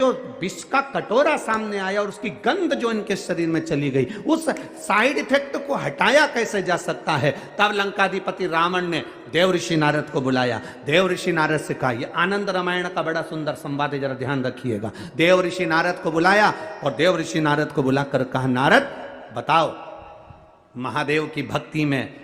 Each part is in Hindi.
जो विष का कटोरा सामने आया और उसकी गंध जो इनके शरीर में चली गई, उस साइड इफेक्ट को हटाया कैसे जा सकता है। तब लंकाधिपति रावण ने देव ऋषि नारद को बुलाया। देव ऋषि नारद से कहा, यह आनंद रामायण का बड़ा सुंदर संवाद है, जरा ध्यान रखिएगा। देव ऋषि नारद को बुलाया और देव ऋषि नारद को बुलाकर कहा, नारद बताओ, महादेव की भक्ति में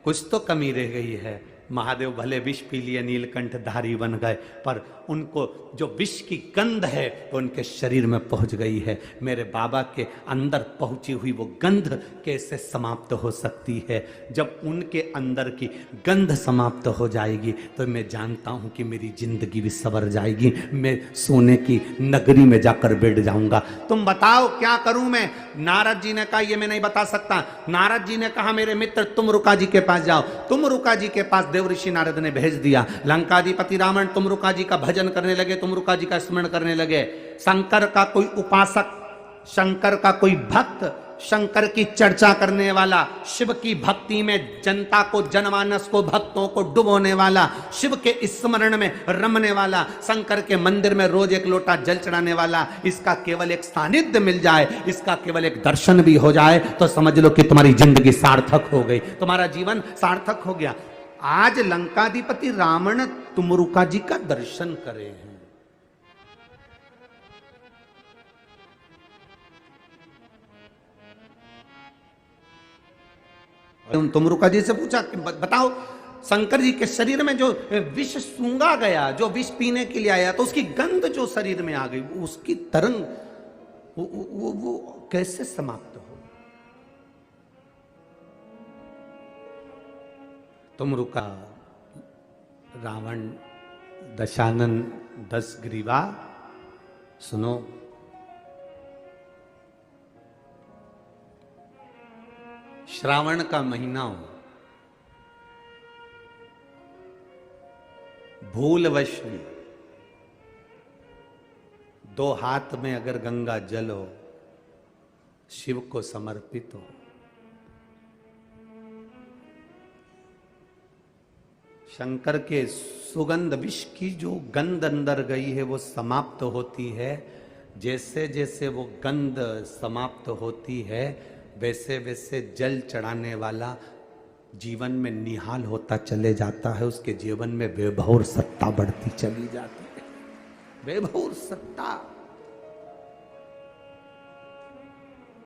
कुछ तो कमी रह गई है। महादेव भले विष पी लिए, नीलकंठ धारी बन गए, पर उनको जो विष की गंध है वो उनके शरीर में पहुंच गई है। मेरे बाबा के अंदर पहुंची हुई वो गंध कैसे समाप्त हो सकती है? जब उनके अंदर की गंध समाप्त हो जाएगी तो मैं जानता हूं कि मेरी जिंदगी भी सवर जाएगी, मैं सोने की नगरी में जाकर बैठ जाऊंगा। तुम बताओ क्या करूं मैं? नारद जी ने कहा, ये मैं नहीं बता सकता। नारद जी ने कहा, मेरे मित्र तुम रुका जी के पास जाओ। तुम रुका जी के पास देव ऋषि नारद ने भेज दिया। लंकाधिपति रावण तुम रुका जी का भजन करने लगे, तुम रुका जी का स्मरण करने लगे। शंकर का कोई उपासक, शंकर का कोई भक्त, शंकर की चर्चा करने वाला, शिव की भक्ति में जनता को, जनमानस को, भक्तों को डुबोने वाला, शिव के स्मरण में रमने वाला, शंकर के मंदिर में रोज एक लोटा जल चढ़ाने वाला, इसका केवल एक सानिध्य मिल जाए, इसका केवल एक दर्शन भी हो जाए तो समझ लो कि तुम्हारी जिंदगी सार्थक हो गई, तुम्हारा जीवन सार्थक हो गया। आज लंकाधिपति रावण तुमरुका जी का दर्शन करे हैं। तुमरुका जी से पूछा कि बताओ, शंकर जी के शरीर में जो विष सूंघा गया, जो विष पीने के लिए आया, तो उसकी गंध जो शरीर में आ गई, उसकी तरंग वो कैसे समाप्त हो? तुमरुका रावण दशानन 10 ग्रीवा सुनो। श्रावण का महीना हो, भूलवश में 2 हाथ में अगर गंगा जल हो, शिव को समर्पित हो, शंकर के सुगंध विष की जो गंध अंदर गई है वो समाप्त होती है। जैसे जैसे वो गंध समाप्त होती है वैसे वैसे जल चढ़ाने वाला जीवन में निहाल होता चले जाता है, उसके जीवन में वैभव सत्ता बढ़ती चली जाती है। वैभव सत्ता